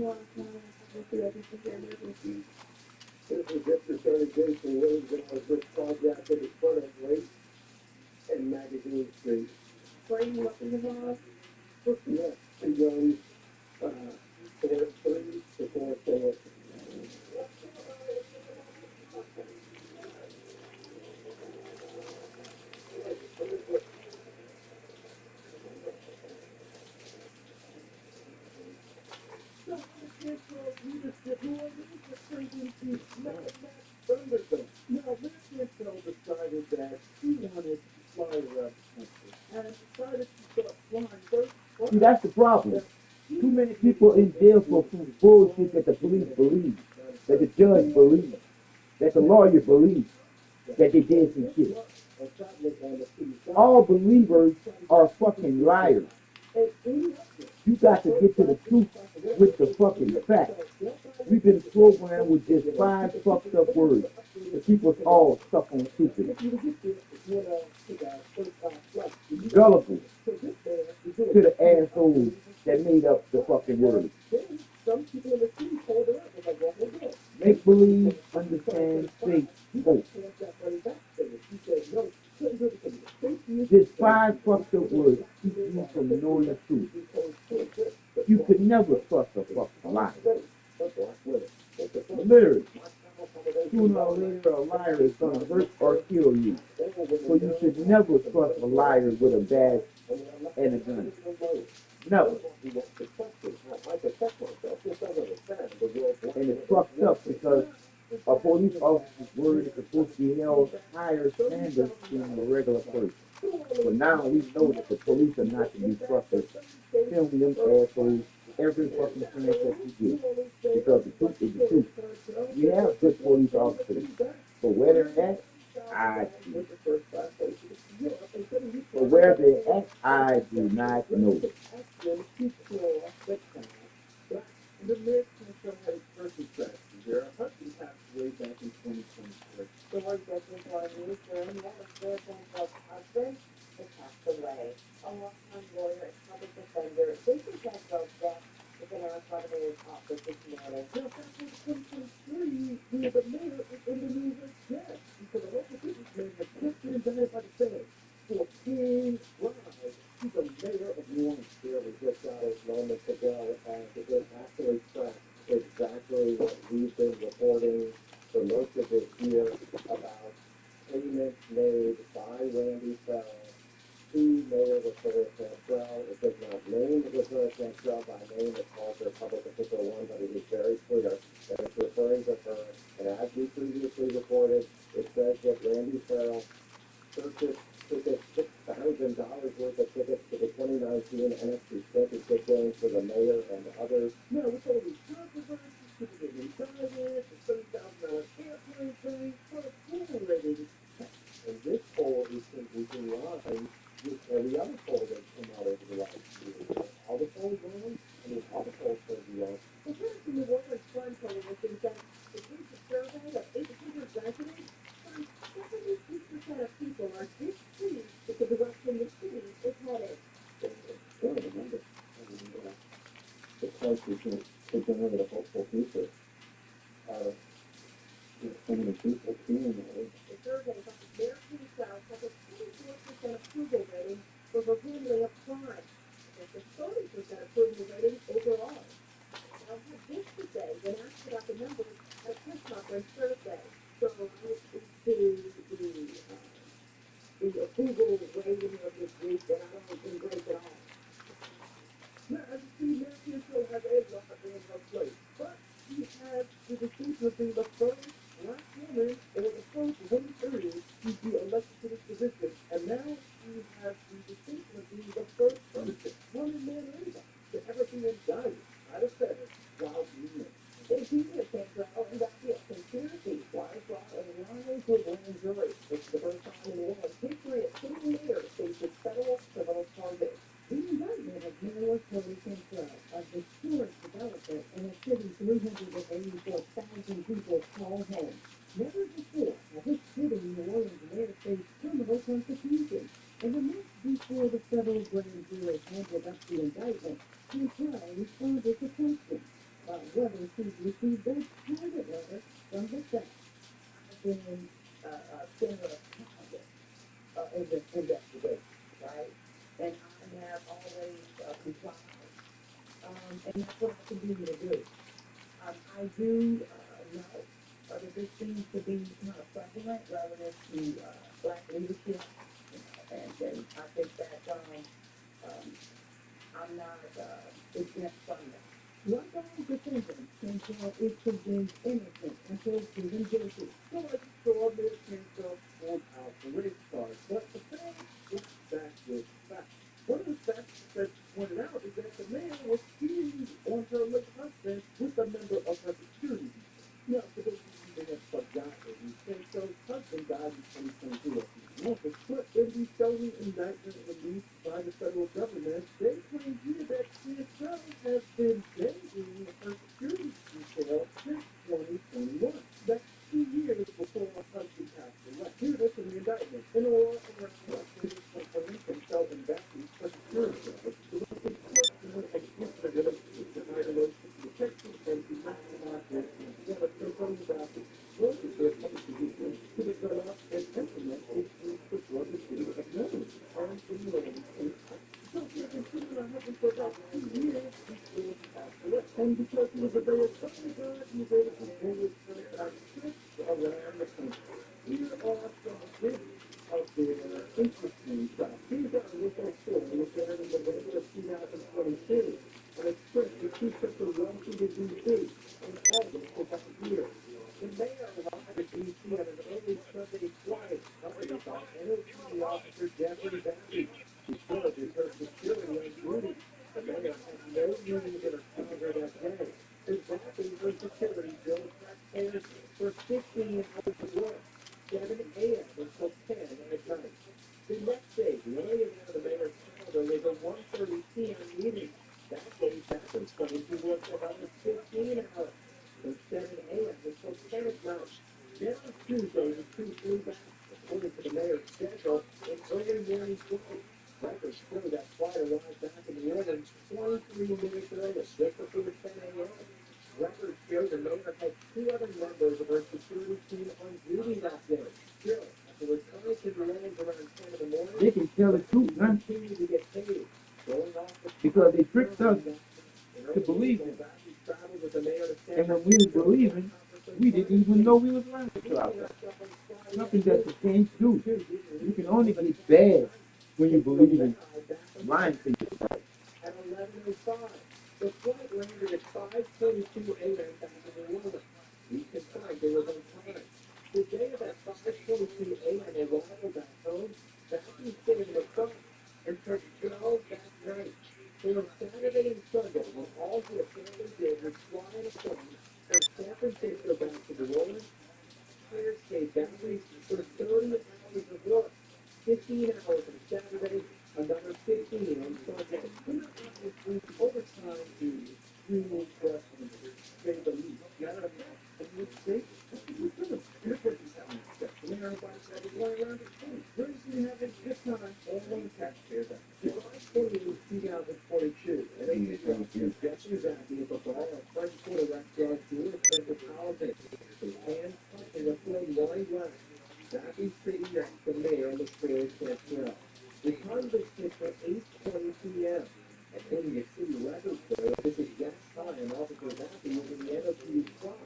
This is just the segregation waves that was just carjacked in front of Lake and Magazine Street. Playing what in the house? Yeah, two guns, 4-3 to 4-4. Now, this Mitchell decided that he wanted to fly around the country and decided to start flying first. See, that's the problem. Too many people in jail for some bullshit that the police believe, that the judge believes, that the lawyer believes, that they did some shit. All believers are fucking liars. You got to get to the truth with the fucking facts. We've been programmed with just 5 fucked up words to keep us all stuck on stupid. Gullible to the assholes that made up the fucking words. Make believe, understand, faith, hope. Just 5 fucked up words keep you from knowing the truth. You could never trust a fucking lie. Literally, sooner or later a liar is gonna hurt or kill you. So you should never trust a liar with a badge and a gun. Never. And it's fucked up because a police officer's word is supposed to be held higher standards than a regular person. But now we know that the police are not to be trusted. Tell me them assholes every fucking chance that you get. Because the truth is the truth. We have good police officers. But where they're at, I see. But where they're at, I do not know. The mid-century had person tragedy there. A husband passed away back in 2023. The word business on newsroom, one of the Fairbank's husband has passed away. A longtime lawyer and public defender, Jason Cantrell's death was announced by the mayor's office this morning. Now, back in 2023, the mayor is in the news again. Because the local businessman has just been died by the Senate for being live. He's the mayor of New Orleans. Here we just got it moments ago, and it did actually track exactly what we've been reporting for most of this year about payments made by Randy Fell to Mayor Latoya Cantrell. It does not name Latoya Cantrell by name. It calls her public official one, but it is very clear that it's referring to her. And as we previously reported, it says that Randy Farrell purchased tickets, $6,000 worth of tickets to the 2019 NFC Championship games for the mayor and others. Now, with all these controversies, people getting indicted, the $30,000 airplane thing, what a cool. And this poll is simply in line with every other poll that's come out over the last year. All the polls wrong, I mean, all the polls should be wrong. The person in the World Fund Coalition said the recent survey of 800 residents found 76% of people are displeased with the direction the city is headed. Remember, the country can generate a hopeful future. So many people feeling that. The survey found the American South has a 24% approval rating for the handling of crime, and a 30% approval rating overall. Now, had this to say when asked about the numbers at a press conference Thursday. So, the approval rating of this group that I don't think great at all. Now, as you see, Mayor Cantrell has a lot on her plate, but she has the distinction of being the first black woman or the first woman period to be elected to this position, and now she has the distinction of being the first person, woman, man, or anybody, to ever be indicted by the Senate while being mayor. They keep it Cantrell indicted conspiracy, wire fraud, and lying to a grand jury. It's the first time in New Orleans history a sitting mayor faces federal criminal charges. The indictment of Mayor Latoya Cantrell of historic development in a city 384,000 people call home. Never before has this city New Orleans mayor faced criminal prosecution. And the month before the federal grand jury handed up the indictment, Cantrell responded to questions. whether she's received a private letter from the Senate. I've been center of conduct in this investigation, right? And I have always complied, and that's what I continue to do. I do know that this seems to be kind of prevalent relative to black leadership, and I think that I'm not exempt from that. One guy's defendant can tell is presumed innocent until proven guilty. So I just saw Mayor Cancel pulled out the race card, but the fans went back with facts. One of the facts that pointed out is that the mayor was cheating on her late husband with a member of her security team. Now, for those of you who may have forgotten, Cancel's husband died in 2022 of lupus, but in the felony indictment released by the federal government, they claim here that Cancel has been dating her security detail since 2021. That's 2 years before her husband passed away. Here, that's in the indictment. In all, around October 2020, Cancel and Becky for security guards. The most important against the relationship to high relationship protection and to maximize their together. So from the Becky, work with their public position to develop and implement issues to grow the city of Melbourne and in the city. So he's been cheating on husband for about 2 years before he passed away. And because he was a very funny guy, he was able to bring his trips around the country. Here are some exhibits of their interesting stuff. Here's our original story was aired in November of 2022 and expressed the two trips of Washington, D.C. in August of that year. The mayor arrived at D.C. on an early Sunday flight, accompanied by NOPD officer Jeffrey Bassey, who served as her security on duty. The mayor had no meeting in her calendar that day. His Bassey was security billed taxpayers for 16 hours of work, 7 a.m. until 10 at night. The next day, the only event of the mayor's calendar was a 1:30 p.m. meeting. That day, Bassey claimed he worked another 15 hours from 7 a.m. until 10 at night. Then on Tuesday, the two flew back, according to the mayor's schedule, in early morning flight. Records show that flight arrived back in the morning 23 minutes early, just before 10 a.m. Records show the mayor had 2 other members of her security team on duty that day. Still, after returning to the lanes around 10 in the morning, They can tell the truth, she man, continued to get paid. Going off the because they tricked us to believe it. And when we was believing, we didn't even know we was lying to ourselves. Something that you can't do. You can only get bad when you believe in lying to yourself. At 11:05, the flight landed at 5:22 a.m. back in New Orleans. We confirmed they was on time. The day of that 5:22 a.m. arrival back home, Becky stayed in the front and took 12 that night. So on Saturday and Sunday, when all her family did was fly on a plane from San Francisco back to New Orleans, players stayed batteries for 30 hours of work. 15 hours on Saturday, another 15 on Sunday. We're not obviously overtime to fuel questions, say the least. Matter of fact, in this state, we're doing different sound stuff. And everybody said, we're going around the state. We're just having a good time, all one taxpayer down. July 28, 2022, and Jeffrey Bassey is a ball of French Quarter restaurant to Metropolitan. His hands touching a play line left. Bassey sitting next to Mayor LaFleur Cantrell. The time was set for 8:20 p.m. According to city records, though, this exact time Officer Bassey was in the NOPD clock,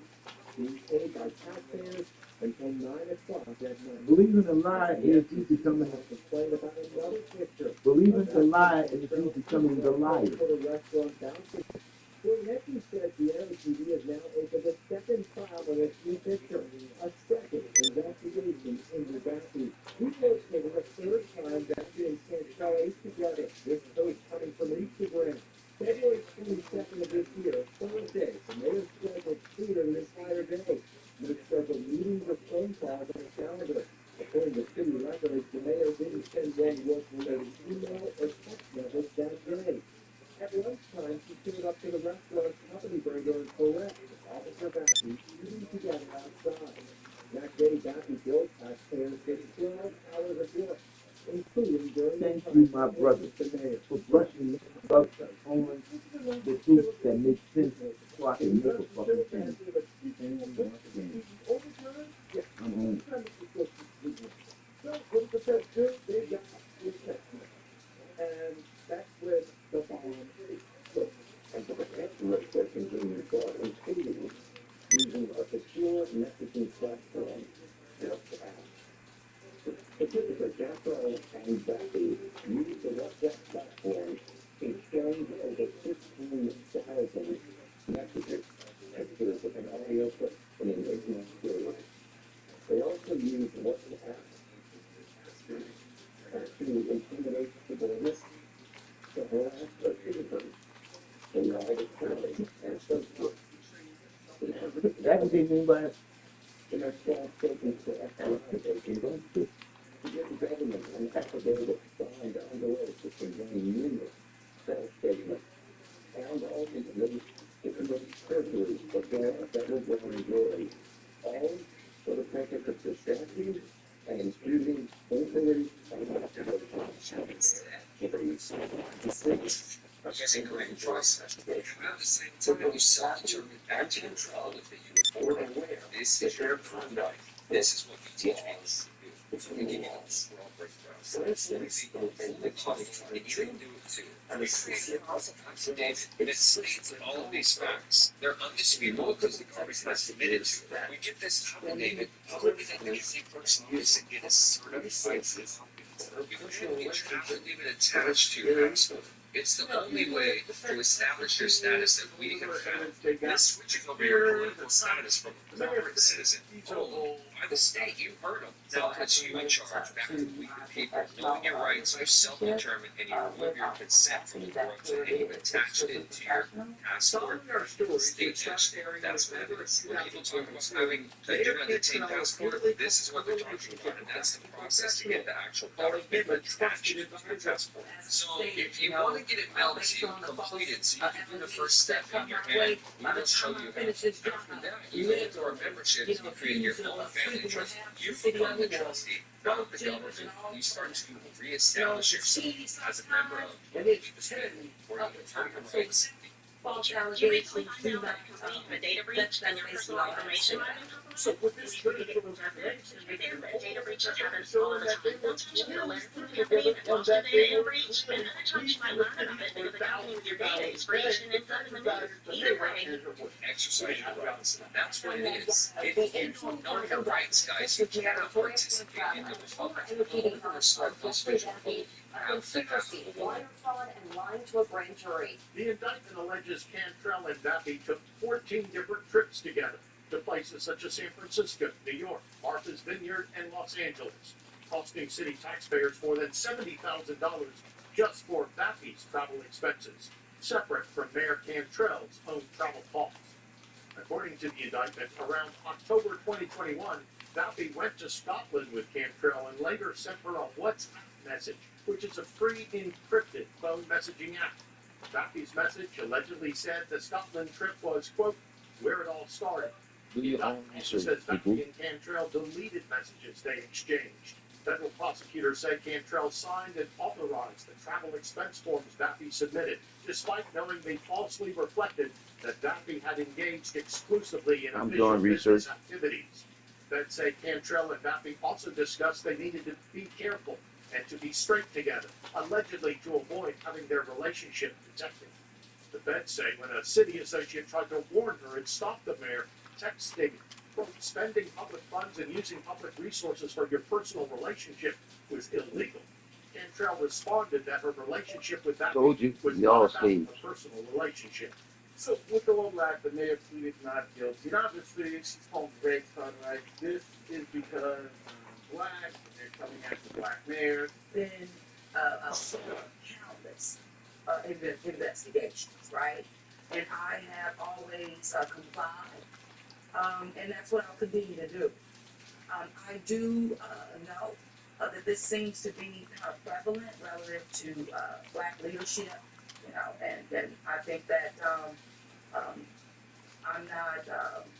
being paid by taxpayers until 9 o'clock that night. Believing a lie is you becoming Complain about another picture. believing a lie is you becoming the liar. For the restaurant bouncing. Nephew says the NOPD has now opened a second file on its new picture, a second investigation into Bassey. We located a third time Bassey and Cantrell ate together. This post coming from Instagram. February 22nd of this year, Thursday, the mayor scheduled food an entire day. Mayor scheduled meetings with phone calls on the calendar. According to city records, the mayor didn't send one work-related email or text message that day. At lunchtime, she showed up to the restaurant's company burger and Colette with Officer Bassey eating together outside. That day, Bassey billed taxpayers getting 12 hours of work, including during Thank the you, time my she brother, was the mayor. for brushing me up on the truth that makes sense so I can make a fucking Children change. have a sequel with the overtime. Yeah, I'm on. time to go to sleep. So what does the Fed do? They got your check. And that's when the bomb hit. And so the answer is that continues on including using a secure messaging platform just apps. Specifically, Jethro and Becky used the WhatsApp platform to exchange over 15,000 messages, pictures, and audio clips in an 8-month period. They also used WhatsApp to intimidate subordinates, to harass their citizens, to lie to colleagues and so forth. That's what they mean by The next false statements for FBI it. to get the government an affidavit signed on the list to contain numerous false statements, and ultimately to commit perjury before a federal grand jury, all for the purpose of distracting and infusing inquiry and investigations. Using creative process. At the same time, you self-determine back to control that you report and where. This is your conduct. This is what you teach me. It's when you give me this. So it's fully confident that you can do it too. And it states all of these facts. They're undisputable because the Congress has submitted to that. We get this affidavit, everything that the same person uses to get a certified system. We couldn't be affidavit attached to your household. It's the only way to establish your status that we have found. This switching over your political status from a corporate citizen by the state, you heard them, now puts you in charge back to we the people, knowing your rights, you're self-determined, and you remove your consent from the drugs and you've attached it to your passport, state passport. That's what it is. When people talk about having a detained passport, this is what they're talking about, and that's the process to get the actual document attached to your passport. So if you want to get it mailed to you completed, so you can do the first step in your hand, we will show you how. After that, you go into our membership and you create your own family trust. You become the trustee, not the government. You start to reestablish yourself as a member of the community where you can have your rights. You recently filed a complaint of a data breach and your personal information. So with this critical information, Data breaches happen all the time. Don't you know learn from the company that lost a data breach? And other times you might learn about it because the company with your data is breached and it's under the news. Either way, Exercise your rights. That's what it is. If you don't know your rights, guys, you cannot participate in the republic. Don't restart those visual conspiracy, wire fraud, and lying to a grand jury. the indictment alleges Cantrell and Daffy took 14 different trips together to places such as San Francisco, New York, Martha's Vineyard, and Los Angeles, costing city taxpayers more than $70,000 just for Daffy's travel expenses, separate from Mayor Cantrell's own travel costs. According to the indictment, around October 2021, Daffy went to Scotland with Cantrell and later sent her a WhatsApp message, which is a free encrypted phone messaging app. Daffy's message allegedly said the Scotland trip was, quote, where it all started. Do The your own indictment also research, says people. Daffy and Cantrell deleted messages they exchanged. Federal prosecutors said Cantrell signed and authorized the travel expense forms Daffy submitted, despite knowing they falsely reflected that Daffy had engaged exclusively in I'm official doing business research. activities. Feds say Cantrell and Daffy also discussed they needed to be careful and to be straight together, allegedly to avoid having their relationship detected. The feds say when a city associate tried to warn her and stop the mayor, texting, quote, spending public funds and using public resources for your personal relationship was illegal. Cantrell responded that her relationship with Daffy Told you, was y'all not about stayed. a personal relationship. So with all that, the mayor pleaded not guilty. And obviously, she's called Greg Sunlight. This is because black, and they're coming after black mayors. Been countless investigations, right? And I have always complied, and that's what I'll continue to do. I do know that this seems to be kind of prevalent relative to black leadership, you know, and I think that I'm not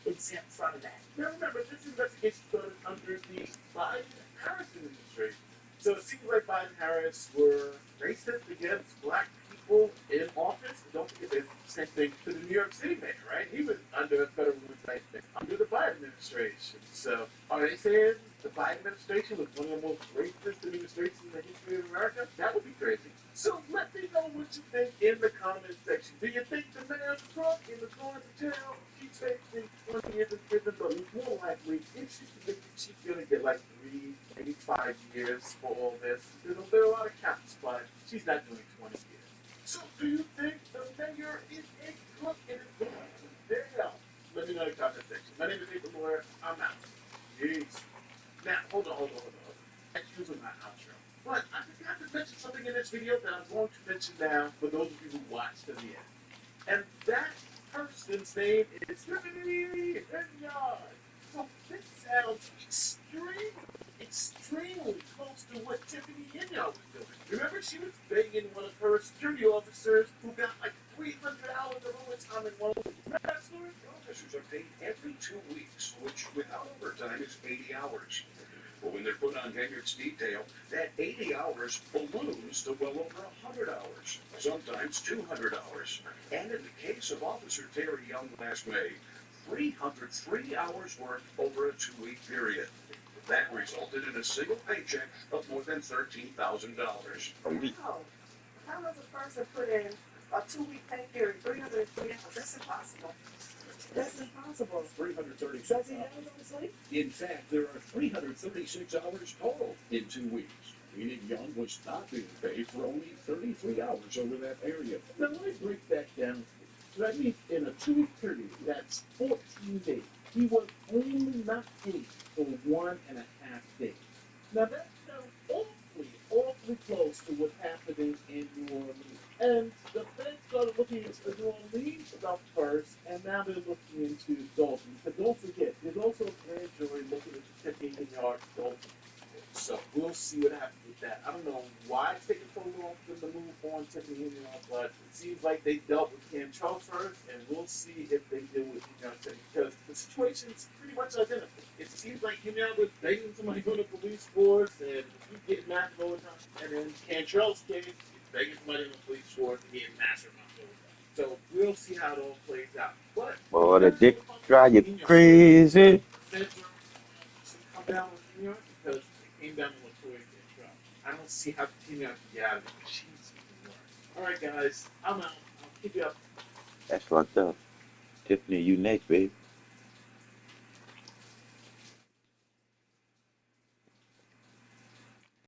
exempt from that. Now remember, this investigation started under the Biden-Harris administration. So it seems like Biden and Harris were racist against black people in office. Don't forget, they same thing to the New York City mayor, right? He was under a federal indictment under the Biden administration. So are they saying the Biden administration was one of the most racist administrations in the history of America? That would be crazy. So let me know what you think in the comment section. Do you think the mayor's drunk and is going to jail? She's facing 20 years in prison, but more likely, if she's convicted, she's going to get like 3, maybe 5 years for all this. There are a lot of counts, but she's not doing 20 years. So do you think the mayor is a crook and is going to jail? Let me know in the comment section. My name is Nathan Lawyer. I'm out. Peace. Now, hold on. Excuse my outro. But I forgot to mention something in this video that I'm going to mention now for those of you who watched to the end. And that person's name is Tiffany Henyard. So this sounds extremely close to what Tiffany Henyard was doing. Remember, she was begging one of her security officers who got like $300 of overtime in one week. Remember that story? Officers are paid every 2 weeks, which without overtime is 80 hours. But when they're put on Henyard's detail, that 80 hours balloons to well over 100 hours, sometimes 200 hours. And in the case of Officer Terry Young last May, 303 hours worked over a 2-week period. That resulted in a single paycheck of more than $13,000 a week. How? How does a person put in a 2-week pay period, 303 hours? That's impossible. That's impossible. 336 Does he hours. never go to sleep? In fact, there are 336 hours total in 2 weeks, meaning Young was not being paid for only 33 hours over that period. Now let me break that down. So that means in a 2-week period, that's 14 days. He was only not paid for 1.5 days. Now that sounds awfully close to what's happening in New Orleans. And the Fed started looking into the New Orleans stuff first, and now they're looking into Dalton. But don't forget, there's also a grand jury looking into Tiffany Henyard Dalton. So we'll see what happens with that. I don't know why it's taking so long for them to move on Tiffany Henyard, but it seems like they dealt with Cam Charles first, and we'll see if they deal with Henyard second, because the situation's pretty much identical. It seems like Henyard was begging somebody to go to the police force, and he's getting massive overtime, and then Cam Charles' case, he's begging somebody in the police force and getting massive amounts of overtime. So we'll see how it all plays out. But Boy, the dick drive you crazy. Come down with Henyard because they came down with Latoya Cantrell. I don't see how Henyard can get out of it. She's even worse. All right, guys, I'm out. I'll keep you up. That's fucked up. Tiffany, you next, babe.